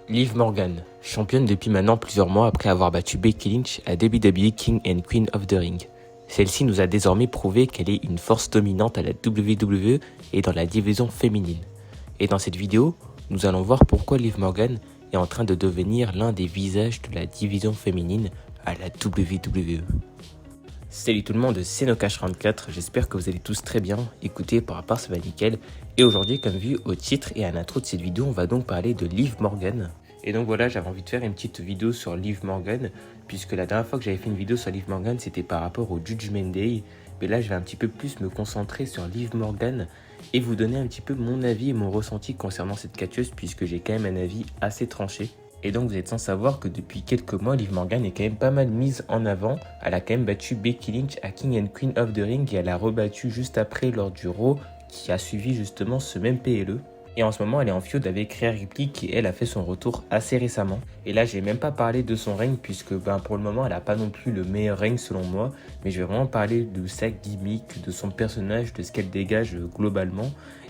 Liv Morgan, championne depuis maintenant plusieurs mois après avoir battu Becky Lynch à WWE King and Queen of the Ring. Celle-ci nous a désormais prouvé qu'elle est une force dominante à la WWE et dans la division féminine. Et dans cette vidéo, nous allons voir pourquoi Liv Morgan est en train de devenir l'un des visages de la division féminine à la WWE. Salut tout le monde, c'est Nocash44, j'espère que vous allez tous très bien. Écoutez, par rapport ça va nickel. Et aujourd'hui, comme vu au titre et à l'intro de cette vidéo, on va donc parler de Liv Morgan. Et donc voilà, j'avais envie de faire une petite vidéo sur Liv Morgan, puisque la dernière fois que j'avais fait une vidéo sur Liv Morgan, c'était par rapport au Judgment Day. Mais là, je vais un petit peu plus me concentrer sur Liv Morgan et vous donner un petit peu mon avis et mon ressenti concernant cette catcheuse, puisque j'ai quand même un avis assez tranché. Et donc vous êtes sans savoir que depuis quelques mois, Liv Morgan est quand même pas mal mise en avant. Elle a quand même battu Becky Lynch à King and Queen of the Ring et elle a rebattu juste après lors du Raw qui a suivi justement ce même PLE. Et en ce moment, elle est en feud avec Rhea Ripley qui, elle, a fait son retour assez récemment. Et là, j'ai même pas parlé de son règne puisque pour le moment, elle a pas non plus le meilleur règne selon moi. Mais je vais vraiment parler de sa gimmick, de son personnage, de ce qu'elle dégage globalement.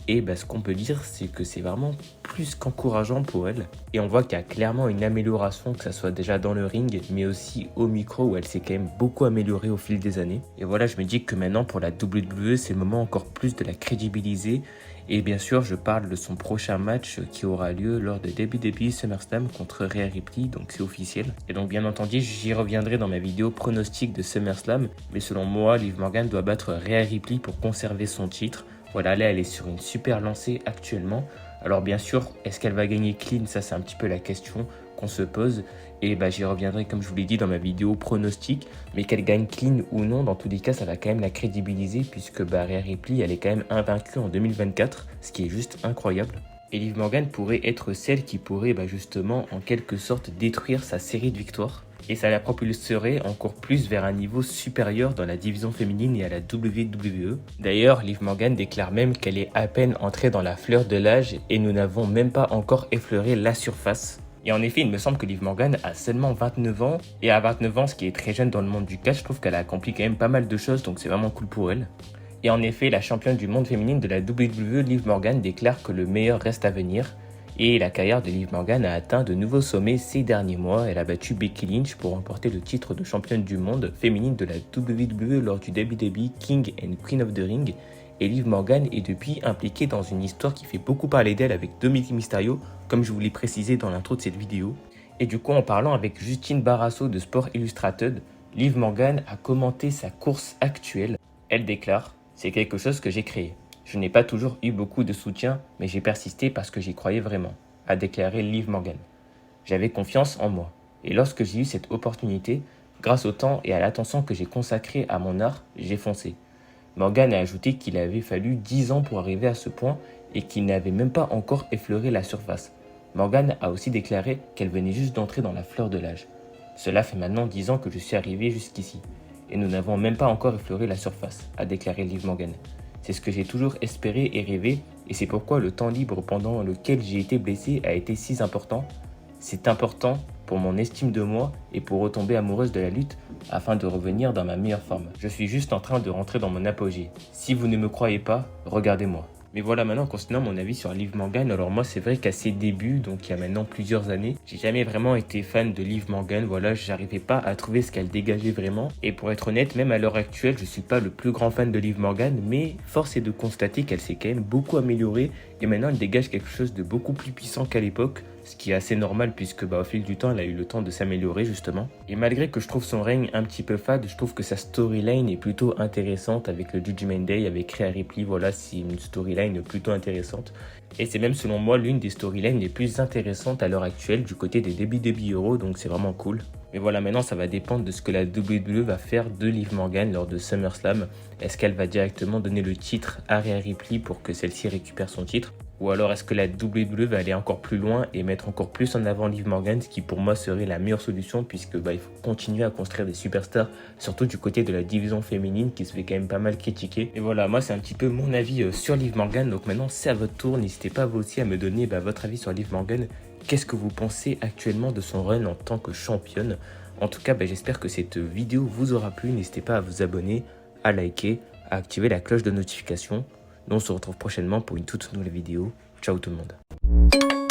Et ce qu'on peut dire, c'est que c'est vraiment plus qu'encourageant pour elle. Et on voit qu'il y a clairement une amélioration, que ce soit déjà dans le ring, mais aussi au micro, où elle s'est quand même beaucoup améliorée au fil des années. Et voilà, je me dis que maintenant, pour la WWE, c'est le moment encore plus de la crédibiliser. Et bien sûr, je parle de son prochain match qui aura lieu lors de WWE SummerSlam contre Rhea Ripley, donc c'est officiel. Et donc bien entendu, j'y reviendrai dans ma vidéo pronostic de SummerSlam. Mais selon moi, Liv Morgan doit battre Rhea Ripley pour conserver son titre. Voilà, là, elle est sur une super lancée actuellement. Alors bien sûr, est-ce qu'elle va gagner clean? Ça, c'est un petit peu la question qu'on se pose. Et j'y reviendrai, comme je vous l'ai dit, dans ma vidéo pronostic. Mais qu'elle gagne clean ou non, dans tous les cas, ça va quand même la crédibiliser. Puisque Rhea Ripley, elle est quand même invaincue en 2024. Ce qui est juste incroyable. Et Liv Morgan pourrait être celle qui pourrait justement, en quelque sorte, détruire sa série de victoires. Et ça la propulserait encore plus vers un niveau supérieur dans la division féminine et à la WWE. D'ailleurs, Liv Morgan déclare même qu'elle est à peine entrée dans la fleur de l'âge et nous n'avons même pas encore effleuré la surface. Et en effet, il me semble que Liv Morgan a seulement 29 ans. Et à 29 ans, ce qui est très jeune dans le monde du catch, je trouve qu'elle a accompli quand même pas mal de choses, donc c'est vraiment cool pour elle. Et en effet, la championne du monde féminine de la WWE, Liv Morgan, déclare que le meilleur reste à venir. Et la carrière de Liv Morgan a atteint de nouveaux sommets ces derniers mois. Elle a battu Becky Lynch pour remporter le titre de championne du monde féminine de la WWE lors du WWE King and Queen of the Ring. Et Liv Morgan est depuis impliquée dans une histoire qui fait beaucoup parler d'elle avec Dominic Mysterio, comme je vous l'ai précisé dans l'intro de cette vidéo. Et du coup, en parlant avec Justine Barrasso de Sport Illustrated, Liv Morgan a commenté sa course actuelle. Elle déclare « C'est quelque chose que j'ai créé. Je n'ai pas toujours eu beaucoup de soutien, mais j'ai persisté parce que j'y croyais vraiment », a déclaré Liv Morgan. « J'avais confiance en moi. Et lorsque j'ai eu cette opportunité, grâce au temps et à l'attention que j'ai consacrée à mon art, j'ai foncé. » Morgan a ajouté qu'il avait fallu 10 ans pour arriver à ce point et qu'il n'avait même pas encore effleuré la surface. Morgan a aussi déclaré qu'elle venait juste d'entrer dans la fleur de l'âge. « Cela fait maintenant 10 ans que je suis arrivé jusqu'ici. Et nous n'avons même pas encore effleuré la surface, » a déclaré Liv Morgan. C'est ce que j'ai toujours espéré et rêvé, et c'est pourquoi le temps libre pendant lequel j'ai été blessé a été si important. C'est important pour mon estime de moi et pour retomber amoureuse de la lutte afin de revenir dans ma meilleure forme. Je suis juste en train de rentrer dans mon apogée. Si vous ne me croyez pas, regardez-moi. Mais voilà, maintenant concernant mon avis sur Liv Morgan, alors moi c'est vrai qu'à ses débuts, donc il y a maintenant plusieurs années, j'ai jamais vraiment été fan de Liv Morgan, voilà, j'arrivais pas à trouver ce qu'elle dégageait vraiment. Et pour être honnête, même à l'heure actuelle, je suis pas le plus grand fan de Liv Morgan, mais force est de constater qu'elle s'est quand même beaucoup améliorée et maintenant elle dégage quelque chose de beaucoup plus puissant qu'à l'époque. Ce qui est assez normal puisque au fil du temps, elle a eu le temps de s'améliorer justement. Et malgré que je trouve son règne un petit peu fade, je trouve que sa storyline est plutôt intéressante avec le Judgment Day, avec Rhea Ripley. Voilà, c'est une storyline plutôt intéressante. Et c'est même selon moi l'une des storylines les plus intéressantes à l'heure actuelle du côté des WWE Heroes, donc c'est vraiment cool. Mais voilà, maintenant ça va dépendre de ce que la WWE va faire de Liv Morgan lors de SummerSlam. Est-ce qu'elle va directement donner le titre à Rhea Ripley pour que celle-ci récupère son titre? Ou alors est-ce que la WWE va aller encore plus loin et mettre encore plus en avant Liv Morgan, ce qui pour moi serait la meilleure solution puisque il faut continuer à construire des superstars, surtout du côté de la division féminine qui se fait quand même pas mal critiquer. Et voilà, moi c'est un petit peu mon avis sur Liv Morgan, donc maintenant c'est à votre tour, n'hésitez pas vous aussi à me donner votre avis sur Liv Morgan. Qu'est-ce que vous pensez actuellement de son run en tant que championne? En tout cas, j'espère que cette vidéo vous aura plu, n'hésitez pas à vous abonner, à liker, à activer la cloche de notification. Nous on se retrouve prochainement pour une toute nouvelle vidéo. Ciao tout le monde.